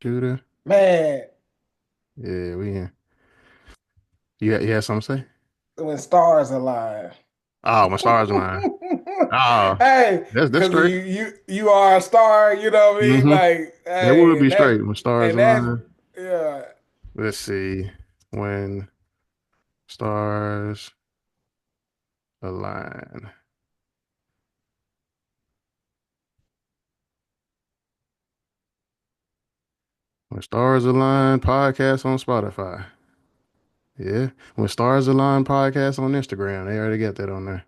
computer. Man, Yeah, we in. You had something to say? when stars align. Oh, my stars align. Oh, Hey, that's because straight. you are a star, you know what I mean? Mm-hmm. Like, That would hey, be straight. When stars and that's align. yeah. Let's see. When stars align. When stars align, podcast on Spotify. Yeah. When stars align, podcast on Instagram. They already got that on there.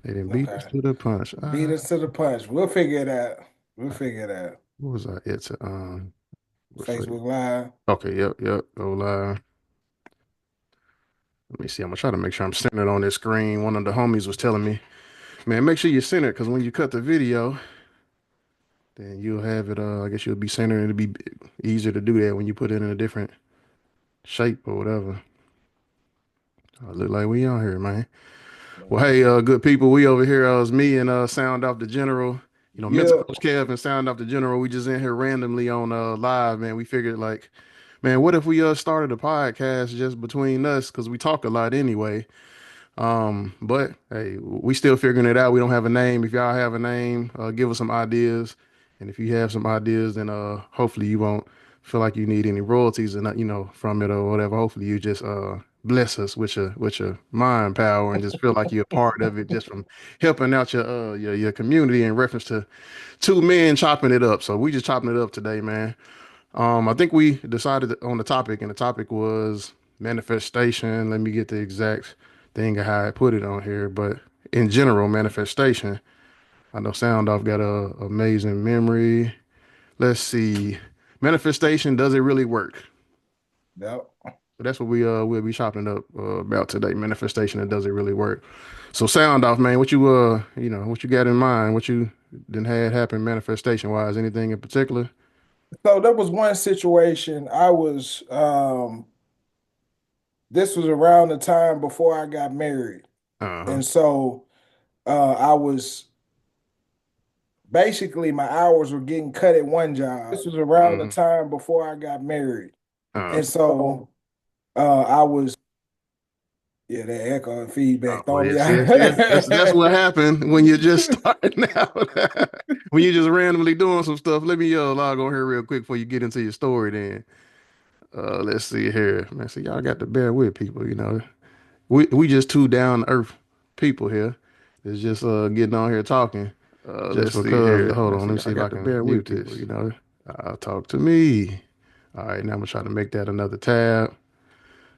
They didn't beat us Okay. to the punch. Beat us to the punch. We'll figure it out. We'll figure it out. What was I? It's what's it? Facebook Live. Okay, yep. Go live. Let me see. I'm gonna try to make sure I'm centered on this screen. One of the homies was telling me, man, make sure you're centered because when you cut the video, then you'll have it. I guess you'll be centered and it'll be easier to do that when you put it in a different shape or whatever. I look like we on here, man. Well, hey, good people, we over here. It's me and Sound Off the General. Mental Yeah. Coach Kev and Sound Off the General. We just in here randomly on live, man. We figured like, man, what if we started a podcast just between us because we talk a lot anyway. But hey, we still figuring it out. We don't have a name. If y'all have a name, give us some ideas. And if you have some ideas, then hopefully you won't feel like you need any royalties and from it or whatever. Hopefully you just bless us with your mind power and just feel like you're a part of it just from helping out your community in reference to two men chopping it up. So we just chopping it up today, man. I think we decided on the topic, and the topic was manifestation. Let me get the exact thing of how I put it on here, but in general, manifestation. I know Sound Off got a amazing memory. Let's see, manifestation. Does it really work? Yep. So that's what we'll be chopping up about today. Manifestation, and does it really work? So Sound Off, man. What you what you got in mind? What you didn't had happen manifestation wise? Anything in particular? So there was one situation this was around the time before I got married. Uh huh. And so I was basically my hours were getting cut at one job. This was around the Mm-hmm. time before I got married. Uh, And so I was, yeah, that echo and feedback well, throwing yeah, me that's what out. happened when you're just starting out. When you're just randomly doing some stuff. Let me log on here real quick before you get into your story. Then let's see here, man. See, y'all got to bear with people. We just two down to earth people here. It's just getting on here talking just Let's see because. here. Hold Man, on, let see, me see I if I got to can bear with mute people, this. Talk to me. All right, now I'm gonna try to make that another tab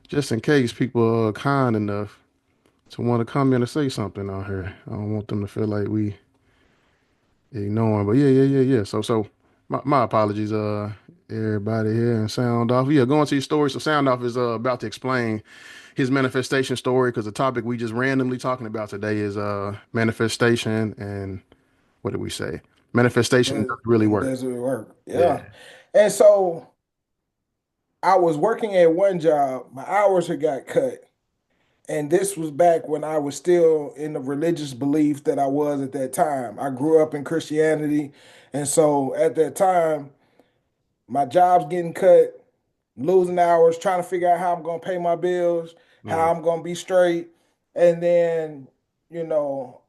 just in case people are kind enough to want to come in and say something on here. I don't want them to feel like we ignoring. But yeah. So my apologies, everybody here and Sound Off. Yeah, going to your story. So Sound Off is about to explain his manifestation story because the topic we just randomly talking about today is manifestation and what did we say? Manifestation Does, doesn't really work. does it work? Yeah. Yeah. And so I was working at one job, my hours had got cut. And this was back when I was still in the religious belief that I was at that time. I grew up in Christianity. And so at that time, my job's getting cut, losing hours, trying to figure out how I'm going to pay my bills, Mm-hmm. how I'm going to be straight. And then, you know,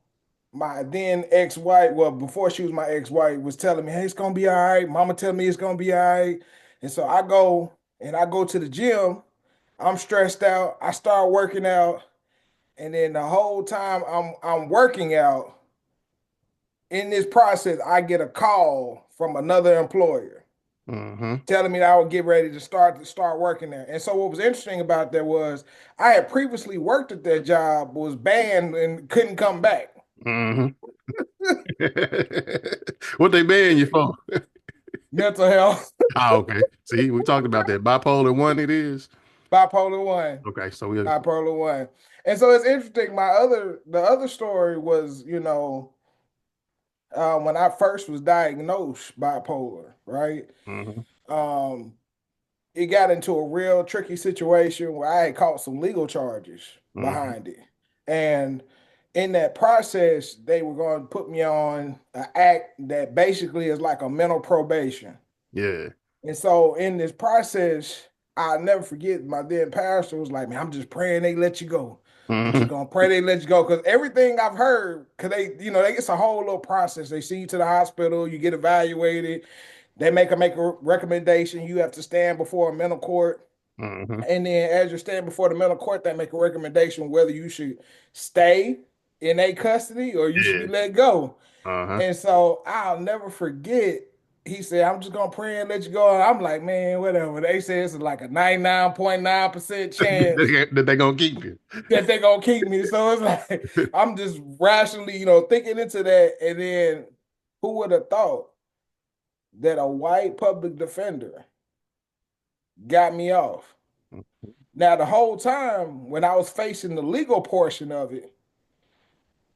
my then ex-wife, well, before she was my ex-wife, was telling me, hey, it's going to be all right. Mama tell me it's going to be all right. And so I go to the gym. I'm stressed out. I start working out. And then the whole time I'm working out, in this process, I get a call from another employer Mm-hmm. telling me that I would get ready to start working there. And so what was interesting about that was I had previously worked at that job, was banned and couldn't come back. Mm-hmm. What they paying you for? Mental health, Ah, okay. See, we talked about that. Bipolar one it is. bipolar one, Okay, so we bipolar one. And so it's interesting. The other story was, when I first was diagnosed bipolar, right? mm-hmm. Um, it got into a real tricky situation where I had caught some legal charges Mm-hmm. behind it. And in that process, they were going to put me on an act that basically is like a mental probation. Yeah. And so in this process, I'll never forget my then pastor was like, man, I'm just praying they let you go. I'm just Hmm. gonna pray they let you go. Cause everything I've heard, cause it's a whole little process. They see you to the hospital, you get evaluated, they make a recommendation. You have to stand before a mental court. Hmm. And then as you're standing before the mental court, they make a recommendation whether you should stay in a custody or you should be Yeah. let go. Uh-huh. And so I'll never forget. He said, I'm just gonna pray and let you go. And I'm like, man, whatever. They say it's like a 99.9% chance That they gonna keep you. that they're gonna keep me. So it's like I'm just rationally, thinking into that. And then who would have thought that a white public defender got me off? Now, the whole time when I was facing the legal portion of it,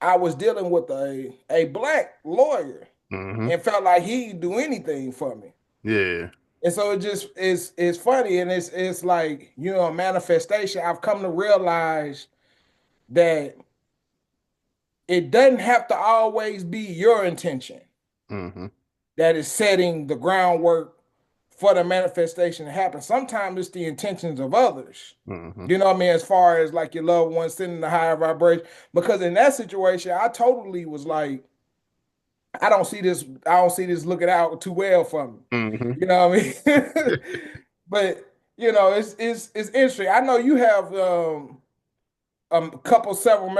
I was dealing with a black lawyer Hmm. and felt like he'd do anything for me. Yeah. And so it just is funny, and it's like, a manifestation. I've come to realize that it doesn't have to always be your intention Hmm. that is setting the groundwork for the manifestation to happen. Sometimes it's the intentions of others. Hmm. You know what I mean? As far as like your loved ones sending the higher vibration. Because in that situation, I totally was like, I don't see this looking out too well for me. Hmm. You know what I mean? But it's interesting. I know you have a couple several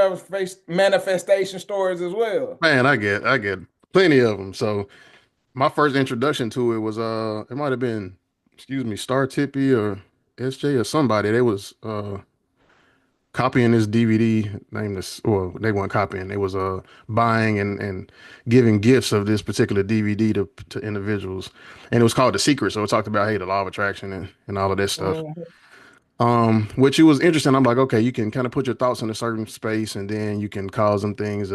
manifestation stories as well. Man, I get plenty of them. So my first introduction to it was it might have been, excuse me, Star Tippy or SJ or somebody. They was copying this DVD named this, well, they weren't copying, they was buying and giving gifts of this particular DVD to individuals. And it was called The Secret. So it talked about, hey, the law of attraction and all of that stuff. Mhm. Which it was interesting. I'm like, okay, you can kind of put your thoughts in a certain space and then you can cause them things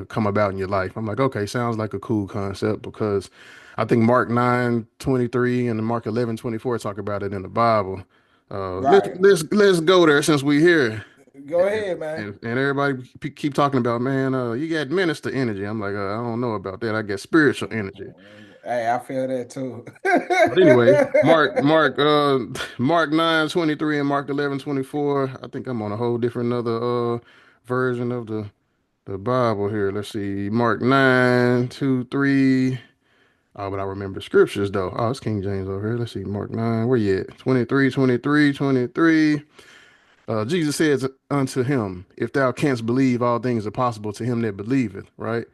come about in your life. I'm like, okay, sounds like a cool concept because I think Mark 9:23 and Mark 11:24 talk about it in the Bible. Let's Right. let's let's go there since we're here. Go ahead, man. And everybody keep talking about, man, you got minister energy. I'm like, I don't know about that. I get spiritual energy. Hey, I feel that too. But anyway, Mark 9:23 and Mark 11:24. I think I'm on a whole different other version of the Bible here. Let's see. Mark 9:2, 3. Oh, but I remember scriptures though. Oh, it's King James over here. Let's see. Mark 9. Where you at? 23, 23, 23. Jesus says unto him, if thou canst believe, all things are possible to him that believeth, right?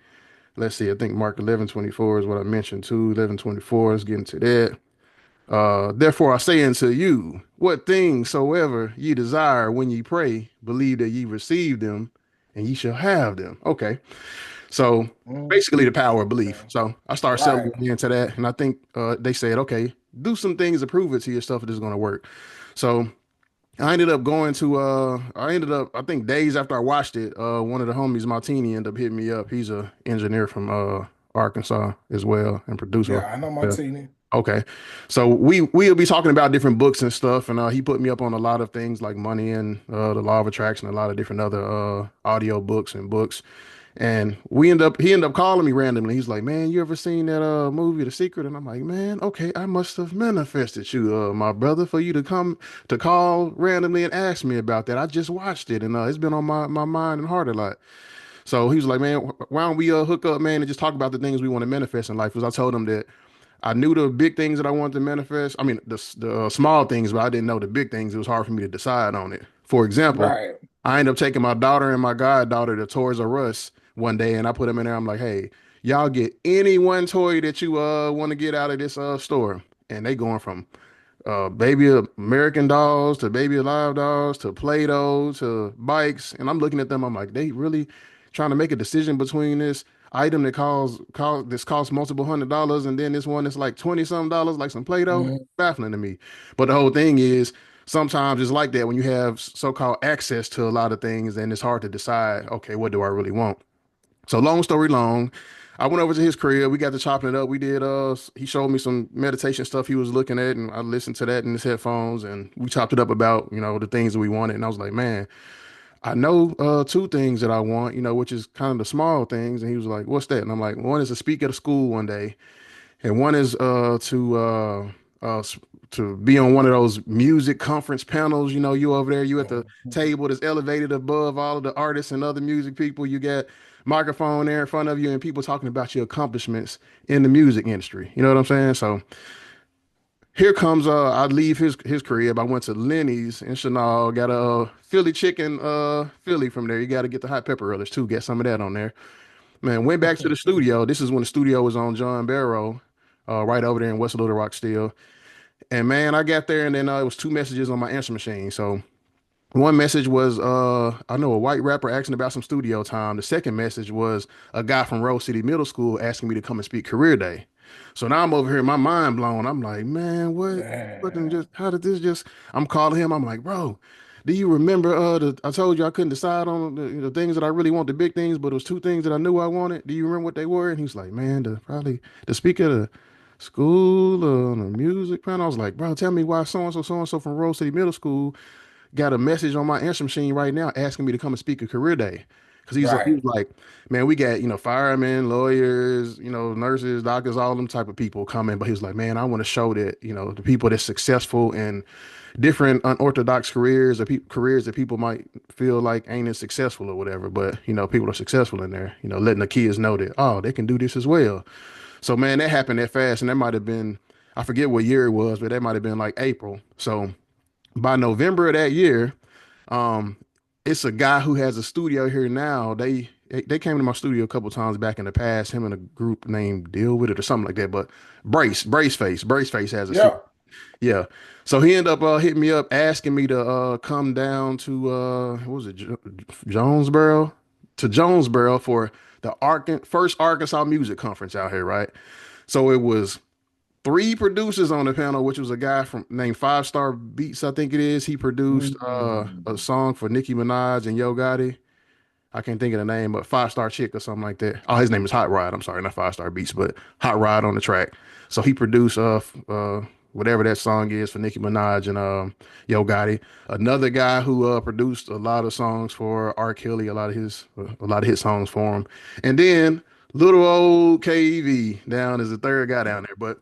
Let's see. I think Mark 11:24 is what I mentioned too. 11:24 is getting to that. Therefore I say unto you, what things soever ye desire when ye pray, believe that ye receive them, and ye shall have them. Okay, so Mhm. basically the power of belief. So I started Right. selling into that, and I think they said, okay, do some things to prove it to yourself that it's going to work. So I ended up, I think days after I watched it, one of the homies, Martini, ended up hitting me up. He's a engineer from Arkansas as well and producer. Yeah, I know Yeah. Martini. Okay. So we'll be talking about different books and stuff, and he put me up on a lot of things like money and the law of attraction, a lot of different other audio books and books. And he ended up calling me randomly. He's like, "Man, you ever seen that movie The Secret?" And I'm like, "Man, okay, I must have manifested you, my brother, for you to come to call randomly and ask me about that. I just watched it and it's been on my mind and heart a lot." So he was like, "Man, why don't we hook up, man, and just talk about the things we want to manifest in life?" Because I told him that I knew the big things that I wanted to manifest. I mean, the small things, but I didn't know the big things. It was hard for me to decide on it. For example, Right. I ended up taking my daughter and my goddaughter to Toys R Us one day, and I put them in there. I'm like, "Hey, y'all get any one toy that you want to get out of this store," and they going from baby American dolls to baby alive dolls to Play-Doh to bikes. And I'm looking at them. I'm like, they really trying to make a decision between this item that costs multiple $100 and then this one that's like 20 some dollars, like some Play-Doh. Mhm. Baffling to me. But the whole thing is sometimes it's like that when you have so-called access to a lot of things and it's hard to decide, okay, what do I really want? So long story long, I went over to his crib. We got to chopping it up. We did he showed me some meditation stuff he was looking at and I listened to that in his headphones and we chopped it up about, the things that we wanted. And I was like, "Man, I know two things that I want, which is kind of the small things." And he was like, "What's that?" And I'm like, "One is to speak at a school one day, and one is to to be on one of those music conference panels. You know, you over there, you at the Mhm. table that's elevated above all of the artists and other music people. You got microphone there in front of you and people talking about your accomplishments in the music industry. You know what I'm saying? So here comes I leave his crib. I went to Lenny's in Chenal, got a Philly chicken Philly from there. You got to get the hot pepper relish too. Get some of that on there. Man, went back to the studio. This is when the studio was on John Barrow, right over there in West Little Rock still. And man, I got there and then it was two messages on my answer machine. So one message was I know a white rapper asking about some studio time. The second message was a guy from Rose City Middle School asking me to come and speak career day. So now I'm over here, my mind blown. I'm like, man, what fucking Man, just how did this just I'm calling him. I'm like, bro, do you remember I told you I couldn't decide on the things that I really want, the big things, but it was two things that I knew I wanted. Do you remember what they were? And he's like, man, probably the speaker of the school on the music panel. I was like, bro, tell me why so and so from Rose City Middle School got a message on my answer machine right now asking me to come and speak at career day. Cause he right, was like, man, we got, firemen, lawyers, nurses, doctors, all them type of people coming. But he was like, man, I want to show that, the people that's successful in different unorthodox careers or careers that people might feel like ain't as successful or whatever. But, people are successful in there, letting the kids know that, oh, they can do this as well. So, man, that happened that fast. And that might have been, I forget what year it was, but that might have been like April. So by November of that year, um, it's a guy who has a studio here now. They came to my studio a couple times back in the past. Him and a group named Deal With It or something like that. But Brace Face has a studio. yeah, Yeah. So he ended up hitting me up asking me to come down to what was it, Jonesboro? To Jonesboro for the first Arkansas music conference out here, right? So it was three producers on the panel, which was a guy from named Five Star Beats, I think it is. He produced a mm, song for Nicki Minaj and Yo Gotti. I can't think of the name, but Five Star Chick or something like that. Oh, his name is Hot Rod. I'm sorry, not Five Star Beats, but Hot Rod on the track. So he produced whatever that song is for Nicki Minaj and Yo Gotti. Another guy who produced a lot of songs for R. Kelly, a lot of his songs for him. And then little old KV down is the third guy down there. But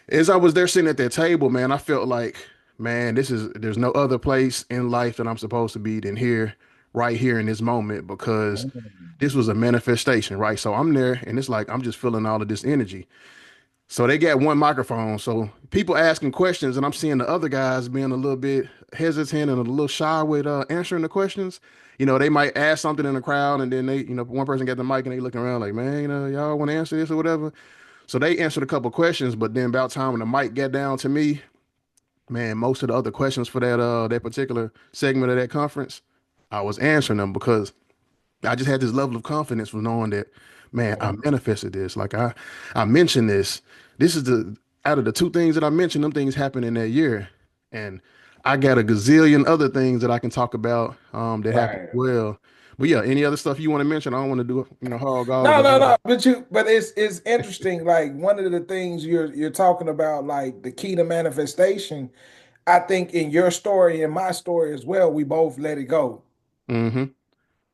as I was there sitting at that table, man, I felt like, man, there's no other place in life that I'm supposed to be than here, right here in this moment, because mm, this was a manifestation, right? So I'm there and it's like I'm just feeling all of this energy. So they got one microphone. So people asking questions, and I'm seeing the other guys being a little bit hesitant and a little shy with answering the questions. They might ask something in the crowd, and then one person got the mic and they looking around like, man, y'all want to answer this or whatever. So they answered a couple questions, but then about time when the mic got down to me, man, most of the other questions for that particular segment of that conference, I was answering them because I just had this level of confidence from knowing that, man, I manifested this. Like I mentioned this. This is the out of the two things that I mentioned, them things happened in that year, and I got a gazillion other things that I can talk about that happened right. well. But yeah, any other stuff you want to mention? I don't want to do hog all No, the. no, no. But it's interesting. Like one of the things you're talking about, like the key to manifestation. I think in your story and my story as well, we both let it go. Mm-hmm.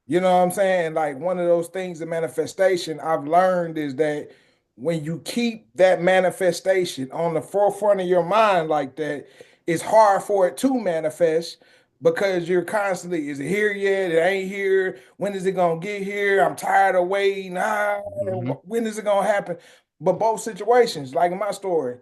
You know what I'm saying? Like one of those things in manifestation I've learned is that when you keep that manifestation on the forefront of your mind like that, it's hard for it to manifest because you're constantly, is it here yet? It ain't here. When is it gonna get here? I'm tired of waiting. Mm-hmm. When is it gonna happen? But both situations, like in my story,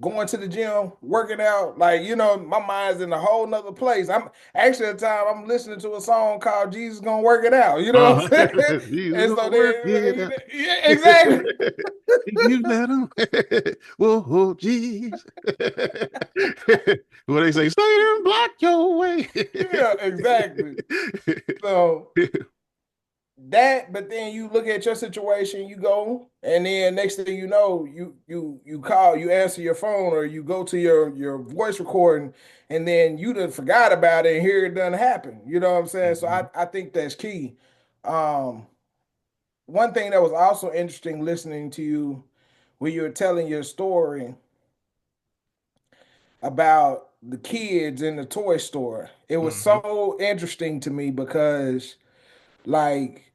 going to the gym, working out, like my mind's in a whole nother place. I'm actually at the time I'm listening to a song called Jesus Gonna Work It Out. You know what Uh-huh. I'm saying? He's And gonna so work then, it out. yeah, exactly. If you let him. Whoa, whoa, jeez. What they say, Satan, block your way. Yeah, exactly. So but then you look at your situation, you go, and then next thing you know, you call, you answer your phone, or you go to your voice recording, and then you done forgot about it, and here it done happen. You know what I'm saying? So I Mhm, I think that's key. Um, One thing that was also interesting listening to you when you were telling your story about the kids in the toy store. It was mhm, so interesting to me because like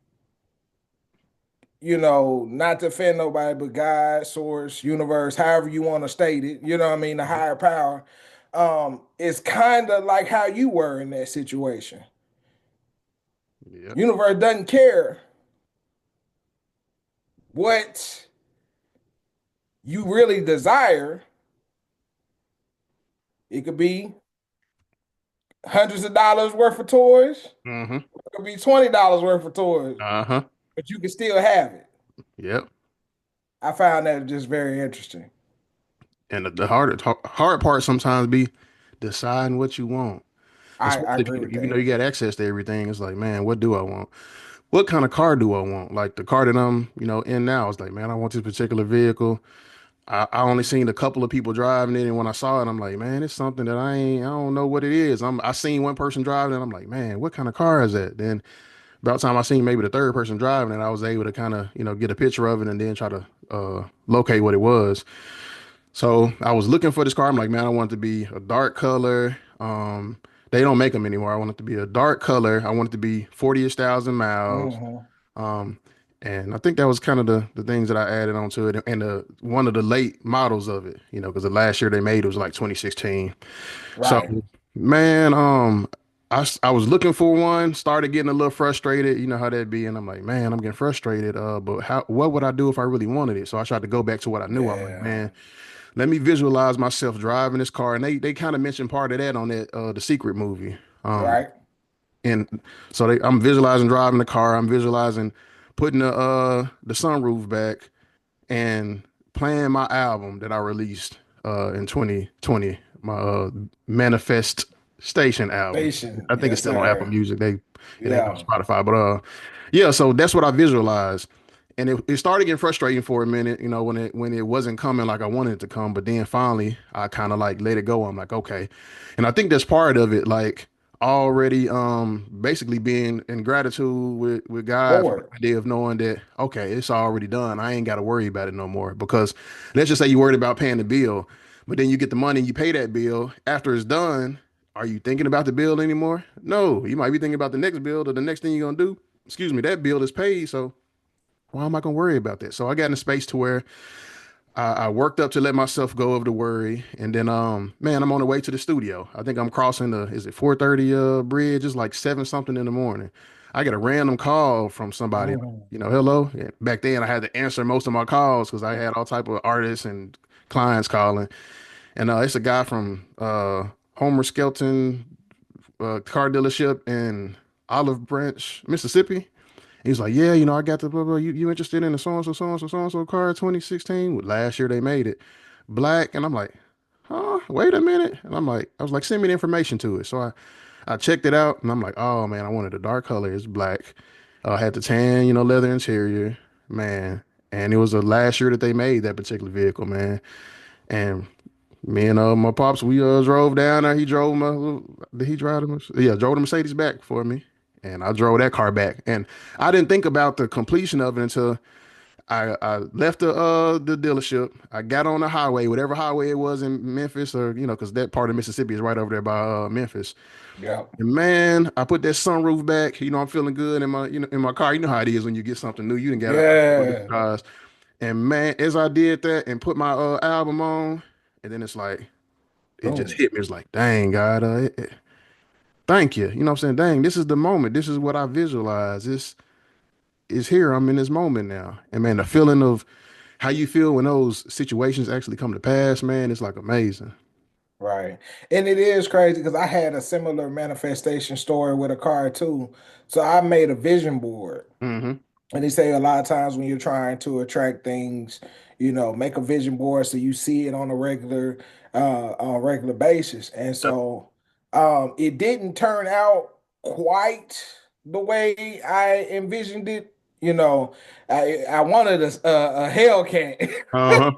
not to offend nobody, but God, source, universe, however you want to state it, you know what I mean, the higher power, it's kind of like how you were in that situation. Yeah. Universe doesn't care what you really desire. It could be hundreds of dollars worth of toys, Mm-hmm. it could be $20 worth of toys, Uh-huh. but you can still have it. Yep. I found that just very interesting. And the hard part sometimes be deciding what you want. I Especially if agree you, with if you know that. you got access to everything. It's like, man, what do I want? What kind of car do I want? Like the car that I'm, in now. It's like, man, I want this particular vehicle. I only seen a couple of people driving it, and when I saw it, I'm like, man, it's something that I don't know what it is. I seen one person driving it, I'm like, man, what kind of car is that? Then about the time I seen maybe the third person driving it, I was able to kind of, get a picture of it and then try to locate what it was. So I was looking for this car. I'm like, man, I want it to be a dark color. They don't make them anymore. I want it to be a dark color. I want it to be 40-ish thousand miles. Hmm. Um, and I think that was kind of the things that I added onto it, and one of the late models of it, because the last year they made it was like 2016. So, Right, man, I was looking for one, started getting a little frustrated. You know how that be, and I'm like, man, I'm getting frustrated. But what would I do if I really wanted it? So I tried to go back to what I knew. I'm like, yeah, man, let me visualize myself driving this car, and they kind of mentioned part of that on that the Secret movie. Um, right. and so I'm visualizing driving the car. I'm visualizing putting the sunroof back and playing my album that I released in 2020, my Manifest Station album. Station, I think it's yes, still on Apple sir. Music. It ain't on Yeah. Spotify, but yeah. So that's what I visualized, and it started getting frustrating for a minute, when it wasn't coming like I wanted it to come. But then finally, I kind of like let it go. I'm like, okay, and I think that's part of it, like already basically being in gratitude with God for the Forward. idea of knowing that okay, it's already done. I ain't got to worry about it no more. Because let's just say you're worried about paying the bill, but then you get the money and you pay that bill after it's done. Are you thinking about the bill anymore? No, you might be thinking about the next bill or the next thing you're gonna do. Excuse me, that bill is paid, so why am I gonna worry about that? So I got in a space to where I worked up to let myself go of the worry, and then man, I'm on the way to the studio. I think I'm crossing the is it 4:30 bridge? It's like 7 something in the morning. I get a random call from somebody, Mhm. hello. Yeah, back then I had to answer most of my calls because I had all type of artists and clients calling, and it's a guy from Homer Skelton car dealership in Olive Branch, Mississippi. He's like, yeah, I got the blah blah. You interested in the so and so so and so so and so car 2016? Well, last year they made it black, and I'm like, huh? Wait a minute, and I was like, send me the information to it. So I checked it out, and I'm like, oh man, I wanted a dark color. It's black. Had the tan, leather interior, man. And it was the last year that they made that particular vehicle, man. And me and my pops, we drove down there. He drove did he drive the yeah, drove the Mercedes back for me. And I drove that car back. And I didn't think about the completion of it until I left the dealership. I got on the highway, whatever highway it was in Memphis, or because that part of Mississippi is right over there by Memphis. Yep. And man, I put that sunroof back. I'm feeling good in my car. You know how it is when you get something new. You didn't get a Yeah. cars. And man, as I did that and put my album on, and then it's like it just Boom. hit me. It's like, dang, God, thank you. You know what I'm saying? Dang, this is the moment. This is what I visualize. This is here. I'm in this moment now. And man, the feeling of how you feel when those situations actually come to pass, man, it's like amazing. Right. And it is crazy because I had a similar manifestation story with a car too. So I made a vision board. Hmm. And they say a lot of times when you're trying to attract things, make a vision board so you see it on a regular basis. And Yep. so it didn't turn out quite the way I envisioned it. I wanted a Hellcat, Uh-huh.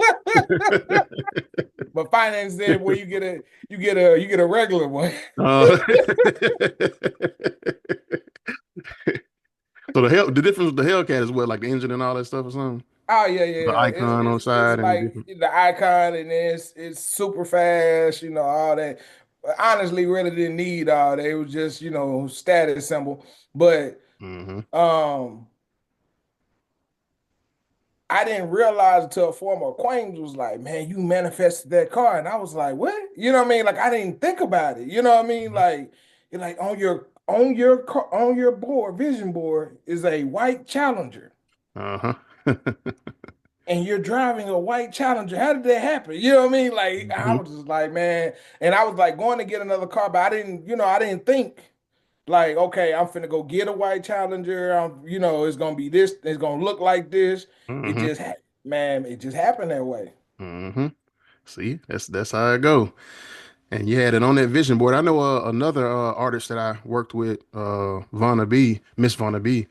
but finance said, well, you get a regular one. uh, so the difference with the Hellcat is what, like the engine and all that stuff or something? Oh yeah, yeah, The yeah. It's icon on the it's it's side and the like different. the icon, and it's super fast, all that. But honestly, really didn't need all that. It was just, status symbol. But Hmm. um, I didn't realize until a former acquaintance was like, man, you manifested that car. And I was like, what? You know what I mean? Like I didn't think about it. You know what I mean? Like you're like on your board, vision board is a white Challenger. Uh-huh. And you're driving a white Challenger. How did that happen? You know what I mean? Like I Mhm. was just like, man, and I was like going to get another car, but I didn't, I didn't think like, okay, I'm finna go get a white Challenger. It's gonna be this, it's gonna look like this. It Mhm. just, man, it just happened that way. Mhm. See, that's how it go. And you had it on that vision board. I know another artist that I worked with, Vonna B, Miss Vonna B.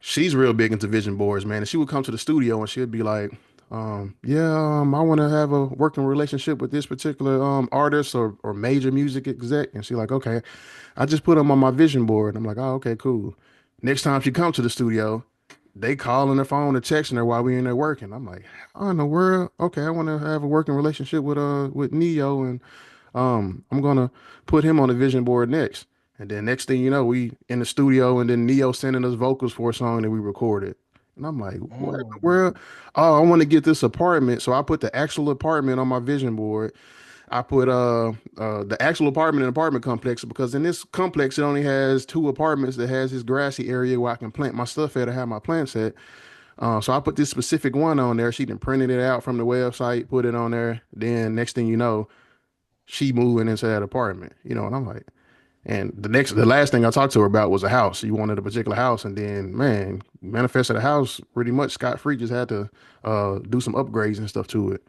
She's real big into vision boards, man. And she would come to the studio and she'd be like, yeah, I want to have a working relationship with this particular artist or major music exec. And she's like, okay, I just put them on my vision board. I'm like, oh, okay, cool. Next time she comes to the studio, they calling her phone or texting her while we in there working. I'm like, oh, in the world? Okay, I want to have a working relationship with Neo, and I'm gonna put him on the vision board next. And then next thing you know, we in the studio, and then Neo sending us vocals for a song that we recorded. And I'm like, what in the Mm. world? Oh, I want to get this apartment. So I put the actual apartment on my vision board. I put the actual apartment in an apartment complex because in this complex it only has two apartments that has this grassy area where I can plant my stuff at or have my plants at. So I put this specific one on there. She done printed it out from the website, put it on there. Then next thing you know, she moving into that apartment. And I'm like, and the last thing I talked to her about was a house. She wanted a particular house, and then man, manifested a house pretty much scot free. Just had to do some upgrades and stuff to it.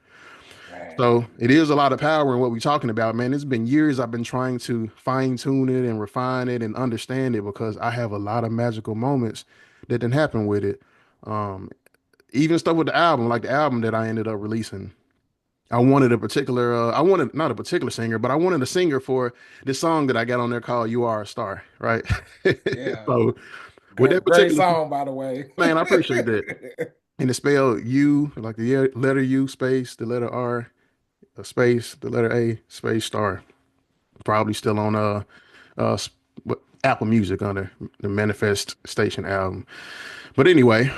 Man. So it is a lot of power in what we're talking about, man. It's been years I've been trying to fine tune it and refine it and understand it because I have a lot of magical moments that didn't happen with it. Um, Even stuff with the album, like the album that I ended up releasing. I wanted not a particular singer, but I wanted a singer for this song that I got on there called "You Are a Star," right? Yeah. So with that Great particular, song, by the way. man, I appreciate that. And it's spelled U, like the letter U space, the letter R, a space, the letter A, space star. Probably still on uh Apple Music under the Manifest Station album. But anyway,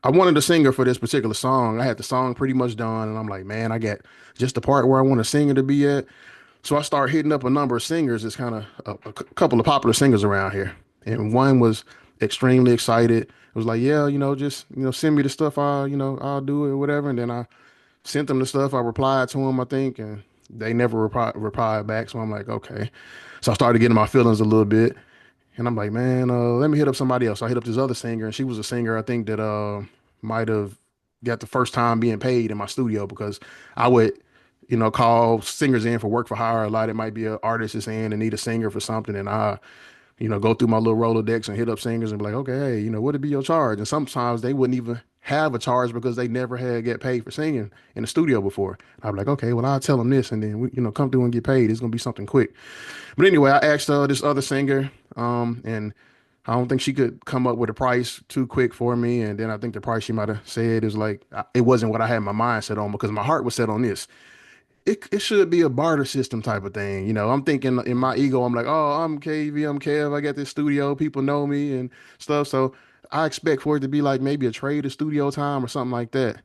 I wanted a singer for this particular song. I had the song pretty much done, and I'm like, man, I got just the part where I want a singer to be at. So I started hitting up a number of singers. It's kind of couple of popular singers around here, and one was extremely excited. It was like, yeah, just send me the stuff. I'll do it, or whatever. And then I sent them the stuff. I replied to them, I think, and they never replied back. So I'm like, okay. So I started getting my feelings a little bit, and I'm like, man, let me hit up somebody else. So I hit up this other singer, and she was a singer I think that might have got the first time being paid in my studio because I would, call singers in for work for hire a lot. It might be an artist is in and need a singer for something, and I go through my little Rolodex and hit up singers and be like, okay, hey, what would be your charge? And sometimes they wouldn't even have a charge because they never had get paid for singing in the studio before. I'm like, okay, well, I'll tell them this and then we, come through and get paid. It's gonna be something quick. But anyway, I asked this other singer, and I don't think she could come up with a price too quick for me. And then I think the price she might have said is like it wasn't what I had my mind set on because my heart was set on this. It should be a barter system type of thing. I'm thinking in my ego, I'm like, oh, I'm KV, I'm Kev, I got this studio, people know me and stuff. So I expect for it to be like maybe a trade of studio time or something like that.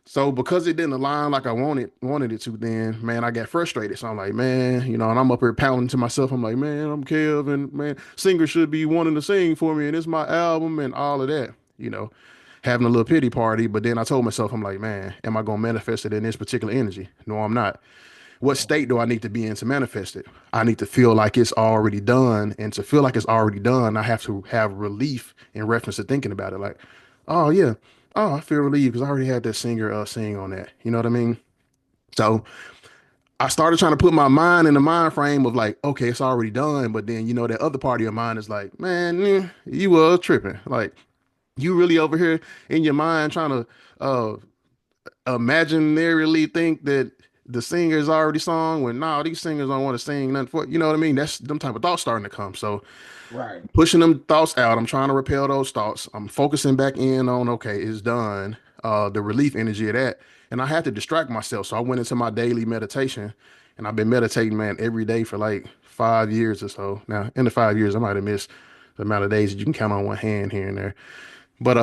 So because it didn't align like I wanted it to, then man, I got frustrated. So I'm like, man, and I'm up here pounding to myself. I'm like, man, I'm Kev, and man, singers should be wanting to sing for me, and it's my album and all of that. Having a little pity party. But then I told myself, I'm like, man, am I gonna manifest it in this particular energy? No, I'm not. What state do I need to be in to manifest it? I need to feel like it's already done. And to feel like it's already done, I have to have relief in reference to thinking about it. Like, oh yeah, oh, I feel relieved because I already had that singer sing on that. You know what I mean? So I started trying to put my mind in the mind frame of like, okay, it's already done. But then, that other part of your mind is like, man, you was tripping. Like, you really over here in your mind trying to imaginarily think that the singer's already sung when no, these singers don't want to sing nothing for you know what I mean? That's them type of thoughts starting to come. So Right. pushing them thoughts out, I'm trying to repel those thoughts. I'm focusing back in on okay, it's done. The relief energy of that. And I had to distract myself. So I went into my daily meditation and I've been meditating, man, every day for like 5 years or so. Now, in the 5 years, I might have missed the amount of days that you can count on one hand here and there. But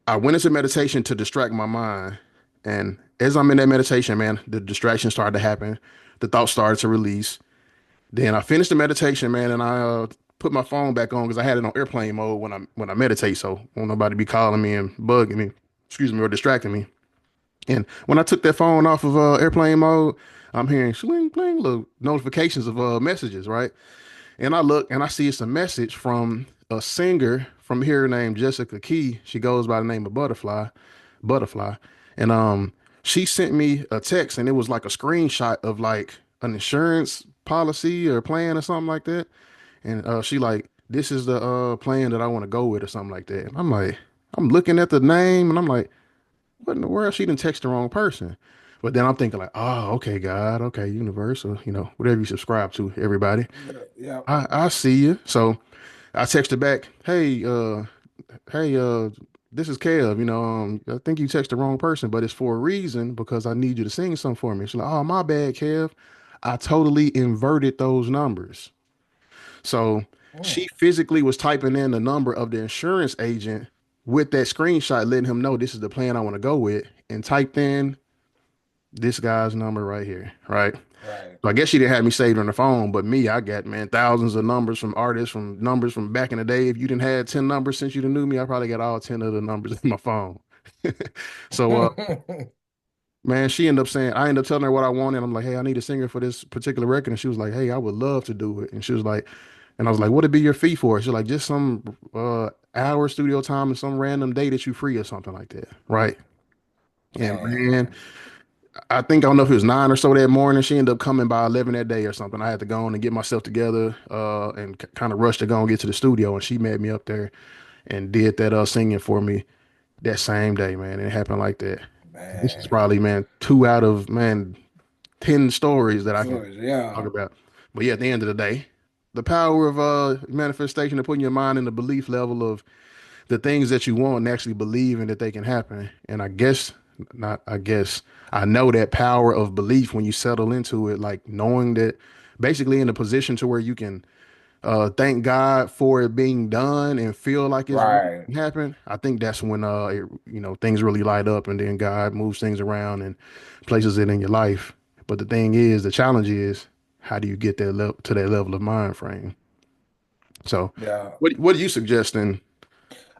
I went into meditation to distract my mind. And as I'm in that meditation, man, the distractions started to happen. The thoughts started to release. Then I finished the meditation, man, and I put my phone back on because I had it on airplane mode when I meditate, so won't nobody be calling me and bugging me, excuse me, or distracting me. And when I took that phone off of airplane mode, I'm hearing sling, bling, little notifications of messages, right? And I look and I see it's a message from a singer from here named Jessica Key. She goes by the name of Butterfly. And she sent me a text and it was like a screenshot of like an insurance policy or plan or something like that. And she like, this is the plan that I want to go with or something like that. And I'm like, I'm looking at the name and I'm like, what in the world? She didn't text the wrong person. But then I'm thinking like, oh, okay, God, okay, universal, whatever you subscribe to, everybody. Yeah, yeah. I see you. So I texted back, hey, this is Kev. I think you texted the wrong person, but it's for a reason because I need you to sing something for me. She's like, oh, my bad, Kev. I totally inverted those numbers. So Mm, she physically was typing in the number of the insurance agent with that screenshot, letting him know this is the plan I want to go with, and typed in this guy's number right here, right? right. So I guess she didn't have me saved on the phone, but me, I got, man, thousands of numbers from artists, from numbers from back in the day. If you didn't have 10 numbers since you done knew me, I probably got all 10 of the numbers in my phone. So man, she ended up saying, I ended up telling her what I wanted. I'm like, hey, I need a singer for this particular record. And she was like, hey, I would love to do it. And she was like, and I was like, what'd be your fee for it? She's like, just some hour studio time and some random day that you free or something like that. Right. And man, Man, I think I don't know if it was 9 or so that morning. She ended up coming by 11 that day or something. I had to go on and get myself together and kind of rush to go and get to the studio. And she met me up there and did that singing for me that same day, man. And it happened like that. This is man. probably, man, two out of, man, 10 stories that I can So, talk yeah, about. But yeah, at the end of the day, the power of manifestation and putting your mind in the belief level of the things that you want and actually believing that they can happen. And I guess, not, I guess, I know that power of belief when you settle into it, like knowing that basically in a position to where you can thank God for it being done and feel like it's really right. happened. I think that's when things really light up and then God moves things around and places it in your life. But the thing is, the challenge is, how do you get that to that level of mind frame? So, Yeah. what are you suggesting?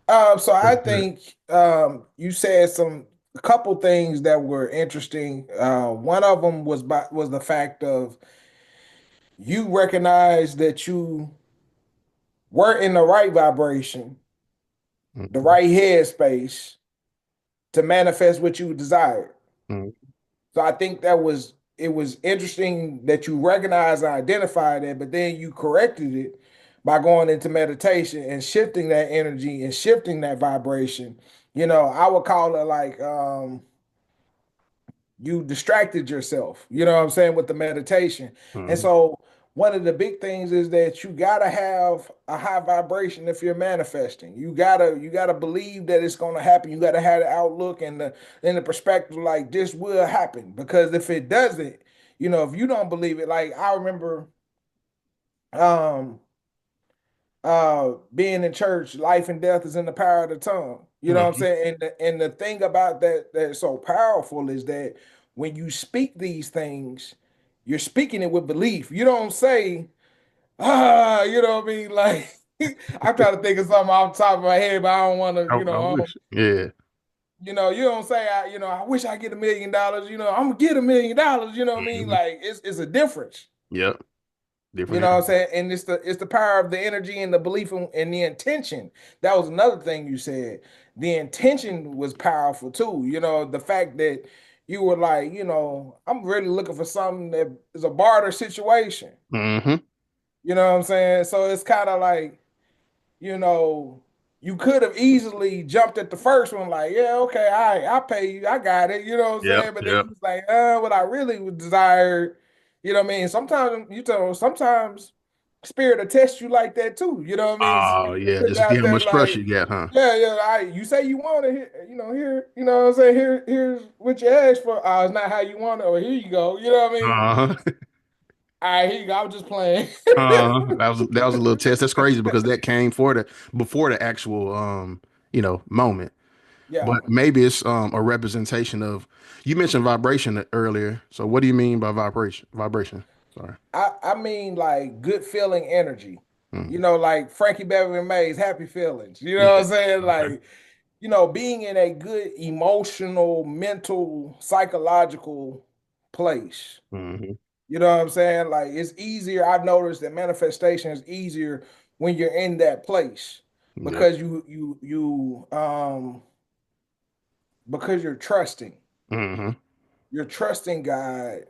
So I think you said a couple things that were interesting. One of them was the fact of you recognize that you were in the right vibration, the Mhm, right headspace to manifest what you desired. mhm, So I think that was it was interesting that you recognized and identified it, but then you corrected it by going into meditation and shifting that energy and shifting that vibration. I would call it like you distracted yourself, you know what I'm saying, with the meditation. And mhm, so one of the big things is that you gotta have a high vibration if you're manifesting. You gotta believe that it's gonna happen. You gotta have the outlook and the perspective like this will happen. Because if it doesn't, if you don't believe it, like I remember um being in church, life and death is in the power of the tongue. You know what I'm mhm. saying? And the thing about that's so powerful is that when you speak these things, you're speaking it with belief. You don't say, you know what I mean? Like I'm trying to think of something off the top of my head, but I don't want to, I wish. Yeah. you don't say I wish I get $1 million, I'm gonna get $1 million, you know what I mean? Mhm. Like it's a difference. Yep. You Different know what I'm energy. saying? And it's the power of the energy and the belief and the intention. That was another thing you said. The intention was powerful too. The fact that you were like, I'm really looking for something that is a barter situation. Hmm. You know what I'm saying? So it's kind of like, you know, you could have easily jumped at the first one, like, yeah, okay, all right, I'll pay you, I got it, you know what I'm Yep. saying? But then Yep. you was like, what I really would desire, you know what I mean? Sometimes spirit will test you like that too, you know what I mean? So Oh you yeah. put it Just see out how there much trust like, you got, huh? yeah, yeah, you say you want it, here, you know what I'm saying? Here's what you asked for. Oh, it's not how you want it, or here you go, you know what I mean? Uh-huh. All right, here you go. I was just playing. That was a little test. That's crazy because that came for the before the actual moment. Yeah. but maybe it's a representation of. You mentioned vibration earlier, so what do you mean by vibration? Vibration. Sorry. I mean like good feeling energy. Mm. You know, like Frankie Beverly Mays, happy feelings. You know Yeah. what I'm saying? Okay. Like, you know, being in a good emotional, mental, psychological place. Hmm. You know what I'm saying? Like it's easier. I've noticed that manifestation is easier when you're in that place Yep. because you because you're trusting. Hmm. You're trusting God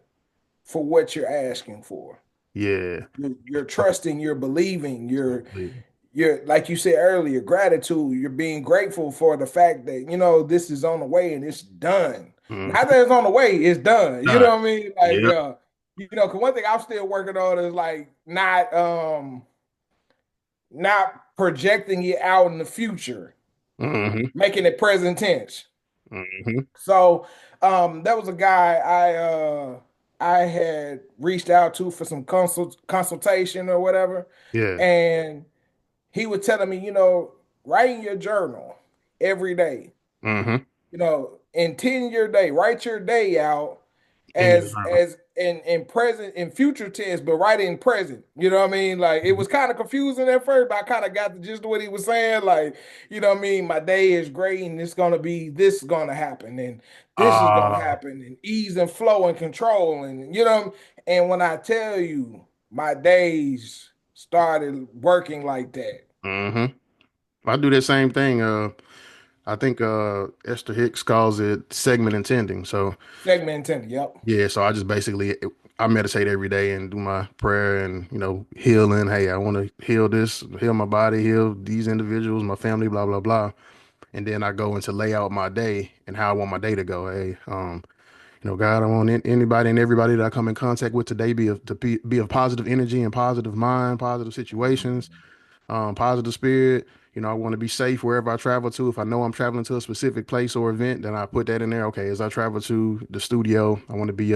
for what you're asking for. Yeah. You're trusting, you're believing, Completely. you're like you said earlier, gratitude. You're being grateful for the fact that you know this is on the way and it's done. Not Hmm. that it's on the way, it's done. You know God. what I mean? Like, Yep. you know, because one thing I'm still working on is like not projecting it out in the future, Hmm. making it present tense. Hmm. So there was a guy I had reached out to for some consultation or whatever, Yeah. and he was telling me, you know, write in your journal every day. Hmm. You know, in 10 your day, write your day out In your journal. as in present in future tense, but write it in present. You know what I mean? Like it Mhm. was kind of confusing at first, but I kind of got the gist of what he was saying. Like, you know what I mean? My day is great and it's gonna be this is gonna happen and this is gonna Uh, happen and ease and flow and control and you know, and when I tell you my days started working like that. hmm I do that same thing. I think Esther Hicks calls it segment intending. So Segment intended, yep. yeah, so I just basically I meditate every day and do my prayer and healing. Hey, I want to heal this, heal my body, heal these individuals, my family, blah blah blah. And then I go into lay out my day and how I want my day to go. Hey, God, I want anybody and everybody that I come in contact with today be of positive energy and positive mind, positive situations, positive spirit. I want to be safe wherever I travel to. If I know I'm traveling to a specific place or event, then I put that in there. Okay, as I travel to the studio, I want to be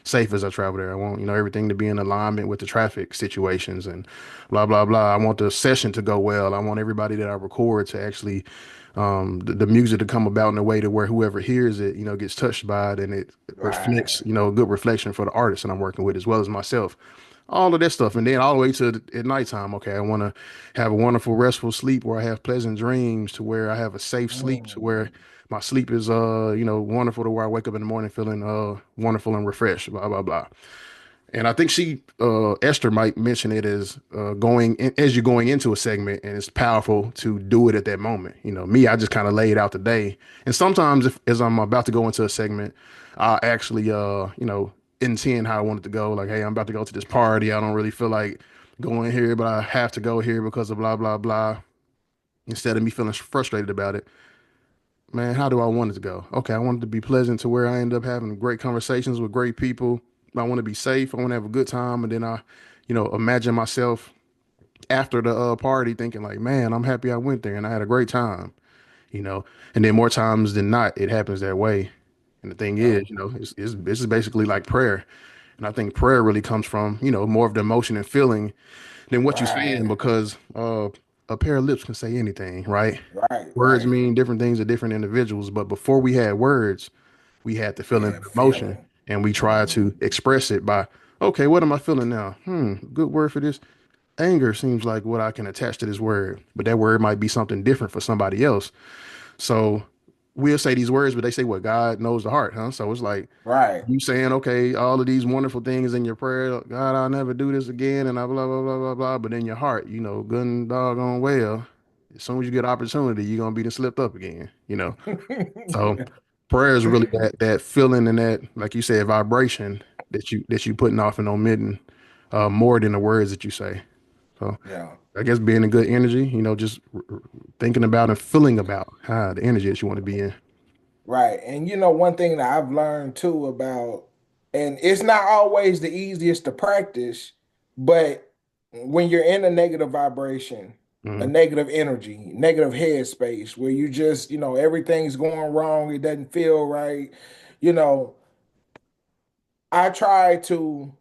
safe as I travel there. I want, everything to be in alignment with the traffic situations and blah blah blah. I want the session to go well. I want everybody that I record to actually the music to come about in a way to where whoever hears it, gets touched by it and it Right. reflects, a good reflection for the artist that I'm working with as well as myself, all of that stuff. And then all the way to at nighttime. Okay, I want to have a wonderful, restful sleep where I have pleasant dreams, to where I have a safe sleep, to where Mm. my sleep is, wonderful, to where I wake up in the morning feeling, wonderful and refreshed, blah, blah, blah. And I think Esther might mention it as as you're going into a segment, and it's powerful to do it at that moment. Me, I just kind of lay it out the day. And sometimes, as I'm about to go into a segment, I actually, intend how I want it to go. Like, hey, I'm about to go to this party. I don't really feel like going here, but I have to go here because of blah, blah, blah. Instead of me feeling frustrated about it, man, how do I want it to go? Okay, I want it to be pleasant to where I end up having great conversations with great people. I want to be safe. I want to have a good time. And then I, imagine myself after the party thinking like, man, I'm happy I went there and I had a great time, you know. And then more times than not, it happens that way. And the thing Yep. is, this is basically like prayer. And I think prayer really comes from, more of the emotion and feeling than what you're saying, Right. because a pair of lips can say anything, right? Right. Words Right. mean different things to different individuals, but before we had words, we had the We feeling have and emotion, feeling. and we tried to Mhm. express it by, okay, what am I feeling now? Good word for this. Anger seems like what I can attach to this word, but that word might be something different for somebody else. So we'll say these words, but they say what God knows the heart, huh? So it's like Right. you saying, okay, all of these wonderful things in your prayer, God, I'll never do this again, and I blah blah blah blah blah. But in your heart, good and doggone well, as soon as you get opportunity, you're gonna be slipped up again. So prayer is really that feeling and that, like you said, vibration that you putting off and omitting, more than the words that you say. So Yeah. I guess being in good energy, just thinking about and feeling about how the energy that you want to be in. Right. And you know, one thing that I've learned too about, and it's not always the easiest to practice, but when you're in a negative vibration, a Hmm. negative energy, negative headspace, where you just, you know, everything's going wrong, it doesn't feel right, you know, I try to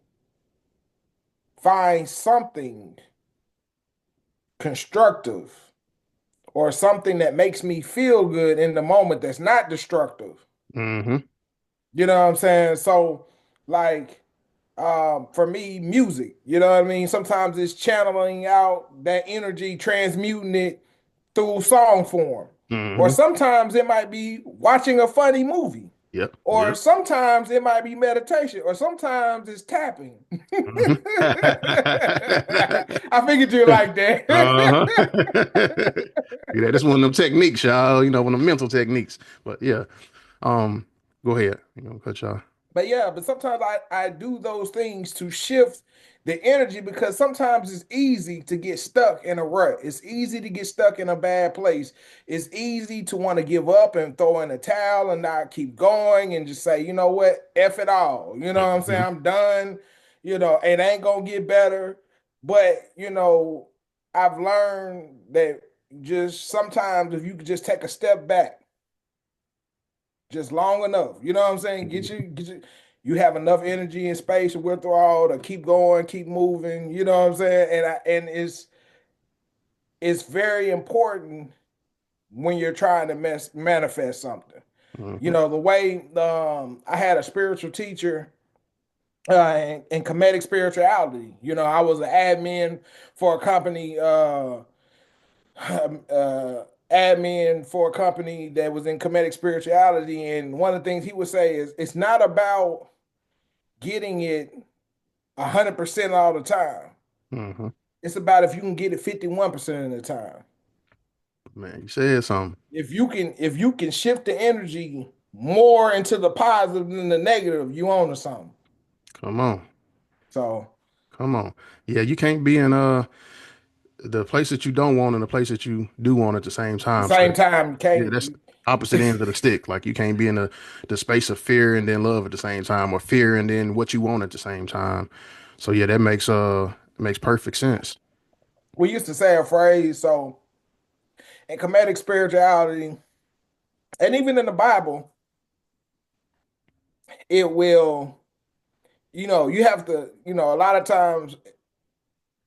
find something constructive or something that makes me feel good in the moment that's not destructive. Mm-hmm. You know what I'm saying? So, like, for me, music, you know what I mean? Sometimes it's channeling out that energy, transmuting it through song form. Or Mm-hmm. sometimes it might be watching a funny movie. Yep. Or Yep. sometimes it might be meditation. Or sometimes it's tapping. Mm-hmm. I figured you like Uh-huh. that. Yeah, that's one of them techniques, y'all. One of them mental techniques. But yeah, um, go ahead. Cut y'all. But yeah, but sometimes I do those things to shift the energy because sometimes it's easy to get stuck in a rut. It's easy to get stuck in a bad place. It's easy to want to give up and throw in a towel and not keep going and just say, you know what, F it all. You know what I'm saying? Mm-hmm. I'm done. It ain't gonna get better. But I've learned that just sometimes if you could just take a step back just long enough. You know what I'm saying? You have enough energy and space and withdrawal to keep going, keep moving. You know what I'm saying? And it's very important when you're trying to manifest something. Mm-hmm. The way I had a spiritual teacher in comedic spirituality. I was an admin for a company. Admin for a company that was in comedic spirituality. And one of the things he would say is it's not about getting it 100% all the time. Mm-hmm. It's about if you can get it 51% of the time. Man, you said something. If you can shift the energy more into the positive than the negative, you own to something. Come on. So Come on. Yeah, you can't be in the place that you don't want and the place that you do want at the same the time. So same time, you yeah, can't. that's opposite ends of the stick. Like you can't be in the space of fear and then love at the same time, or fear and then what you want at the same time. So yeah, that makes perfect sense. We used to say a phrase. So in comedic spirituality, and even in the Bible, it will. You have to. A lot of times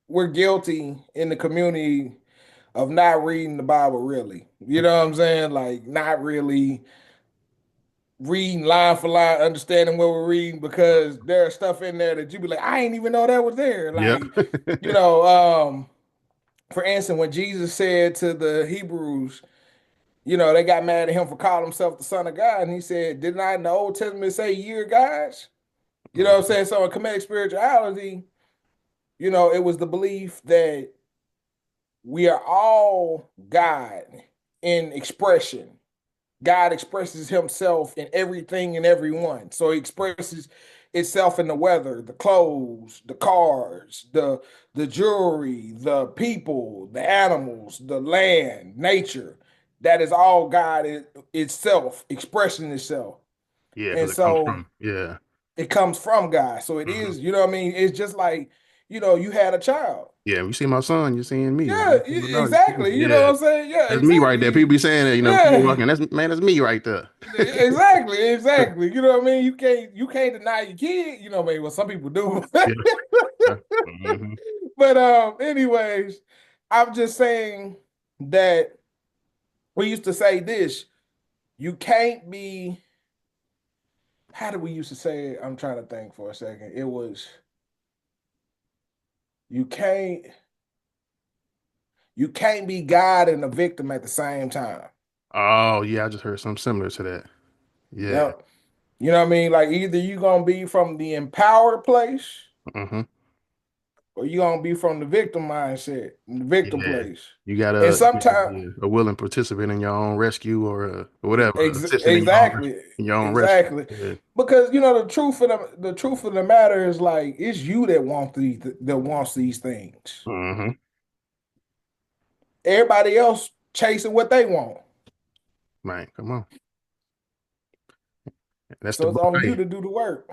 we're guilty in the community of not reading the Bible really. You know what I'm saying? Like not really reading line for line, understanding what we're reading because there's stuff in there that you be like, I ain't even know that was there. Yeah. Like, you know, um, for instance, when Jesus said to the Hebrews, they got mad at him for calling himself the Son of God, and he said, "Didn't I in the Old Testament say you're gods?" You know what I'm saying? So in Kemetic spirituality, it was the belief that we are all God in expression. God expresses himself in everything and everyone. So he expresses itself in the weather, the clothes, the cars, the jewelry, the people, the animals, the land, nature. That is all God itself expressing itself. Yeah, And because it comes so from. Yeah. it comes from God. So it Hmm. is, you know what I mean? It's just like, you had a child. Yeah, you see my son, you're seeing me. Like Yeah, you see my daughter, you see me. exactly. You know what Yeah, I'm saying? Yeah, that's me right there. exactly. People be saying that, people Yeah. walking. That's me right there. Exactly, exactly. You know what I mean? You can't deny your kid. You know what I mean? Well, some people do. Yeah. Hmm. But anyways, I'm just saying that we used to say this. You can't be, how did we used to say it? I'm trying to think for a second. It was you can't you can't be God and a victim at the same time. Oh yeah, I just heard something similar to that. Yeah. Yep. You know what I mean? Like either you gonna be from the empowered place Hmm. or you gonna be from the victim mindset, the victim Yeah. place. You And gotta sometimes, be a willing participant in your own rescue or whatever, assistant exactly, in your own rescue. exactly, Yeah. because the truth of the matter is like it's you that wants these things. Hmm. Everybody else chasing what they want, Man, come on. That's the so it's on you buffet. to do the work.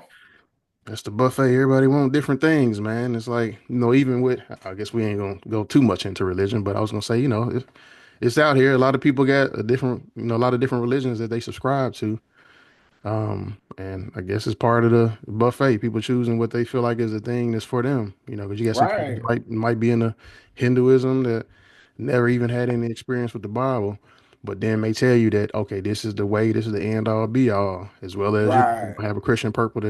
That's the buffet. Everybody want different things, man. It's like, even with, I guess we ain't gonna go too much into religion, but I was gonna say, it's out here. A lot of people got a lot of different religions that they subscribe to. And I guess it's part of the buffet. People choosing what they feel like is the thing that's for them. Because you got some people Right, might be in the Hinduism that never even had any experience with the Bible, but then may tell you that, okay, this is the way, this is the end all be all, as well as you Right. have a Christian purple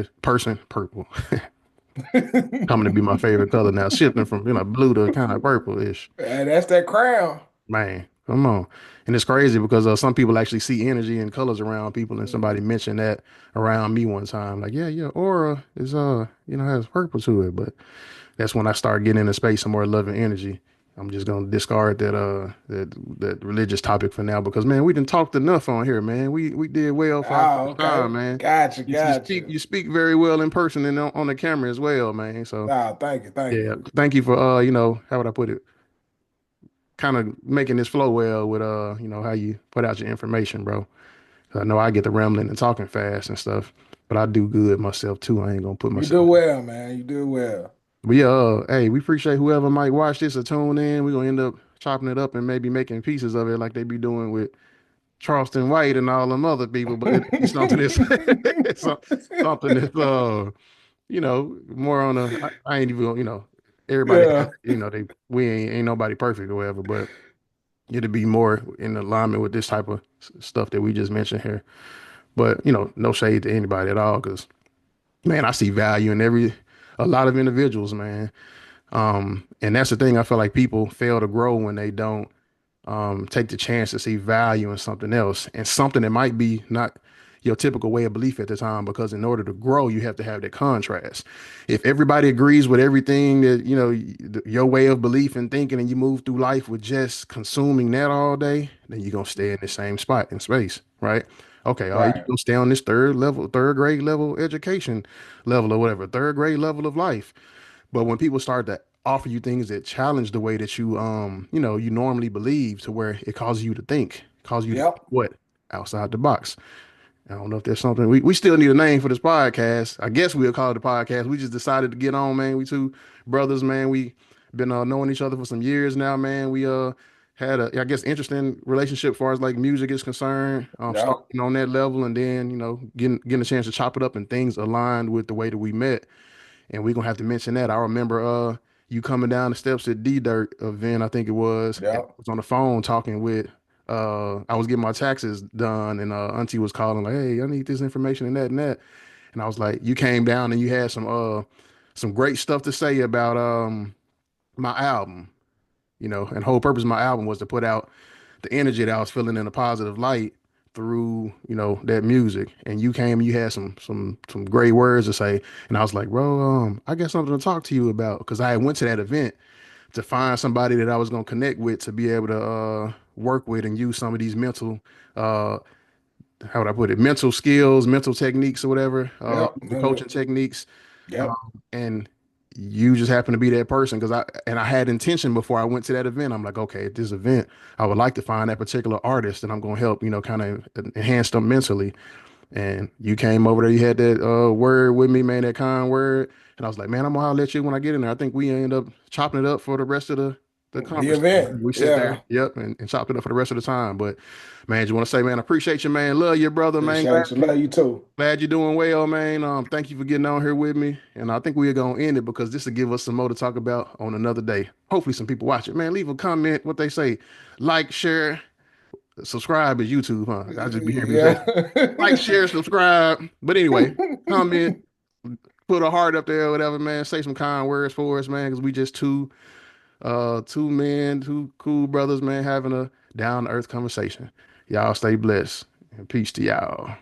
coming to be my favorite color now, shifting from blue to kind of purple-ish. And that's that crown. Man, come on. And it's crazy because some people actually see energy and colors around people, and somebody Mhm. mentioned that around me one time. Like, yeah, your aura is has purple to it. But that's when I start getting into space and more loving energy. I'm just gonna discard that religious topic for now because man, we didn't talked enough on here, man. We did well for our Oh, first time, okay. man. Gotcha, You speak gotcha. you speak very well in person and on the camera as well, man. So Oh, thank you, thank yeah, you. thank you for how would I put it? Kind of making this flow well with how you put out your information, bro. 'Cause I know I get the rambling and talking fast and stuff, but I do good myself too. I ain't gonna put You do myself. well, man. You do well. But yeah, hey, we appreciate whoever might watch this or tune in. We're gonna end up chopping it up and maybe making pieces of it like they be doing with Charleston White and all them other people. But it'll be something that's something that's more on I ain't even everybody has, Yeah. they we ain't nobody perfect or whatever, but it'll be more in alignment with this type of stuff that we just mentioned here. But no shade to anybody at all, because man, I see value in a lot of individuals, man. And that's the thing. I feel like people fail to grow when they don't take the chance to see value in something else and something that might be not your typical way of belief at the time. Because in order to grow, you have to have that contrast. If everybody agrees with everything that your way of belief and thinking, and you move through life with just consuming that all day, then you're gonna stay in the same spot in space, right? Okay, you Right, gonna stay on this third grade level education level or whatever, third grade level of life. But when people start to offer you things that challenge the way that you normally believe, to where it causes you to think, causes you to think yep, what? Outside the box. I don't know if there's something we still need a name for this podcast. I guess we'll call it a podcast. We just decided to get on, man. We two brothers, man. We been knowing each other for some years now, man. We had a I guess interesting relationship as far as like music is concerned. yep, Starting on that level and then, getting a chance to chop it up and things aligned with the way that we met. And we're gonna have to mention that. I remember you coming down the steps at D Dirt event, I think it was, and I yep, was on the phone talking with I was getting my taxes done, and Auntie was calling like, "Hey, I need this information and that and that." And I was like, "You came down and you had some great stuff to say about my album, and whole purpose of my album was to put out the energy that I was feeling in a positive light through, that music. And you came and you had some great words to say. And I was like, bro, I got something to talk to you about. Because I went to that event to find somebody that I was gonna connect with to be able to work with and use some of these mental uh how would I put it, mental skills, mental techniques or whatever, yep, the coaching techniques. yep, And you just happen to be that person because I had intention before I went to that event. I'm like, okay, at this event, I would like to find that particular artist and I'm going to help, kind of enhance them mentally. And you came over there, you had that word with me, man, that kind word. And I was like, man, I'm gonna holler at you when I get in there. I think we end up chopping it up for the rest of the the conference. event, We sat there, yeah. yep, and chopped it up for the rest of the time. But man, just want to say, man, I appreciate you, man. Love your brother, man. Appreciate you. Love you too. Glad you're doing well, man. Thank you for getting on here with me. And I think we're gonna end it because this will give us some more to talk about on another day. Hopefully some people watch it. Man, leave a comment, what they say. Like, share, subscribe is YouTube, huh? I just be hearing people say Yeah. like, share, subscribe. But anyway, comment, put a heart up there or whatever, man. Say some kind words for us, man, because we just two men, two cool brothers, man, having a down to earth conversation. Y'all stay blessed and peace to y'all.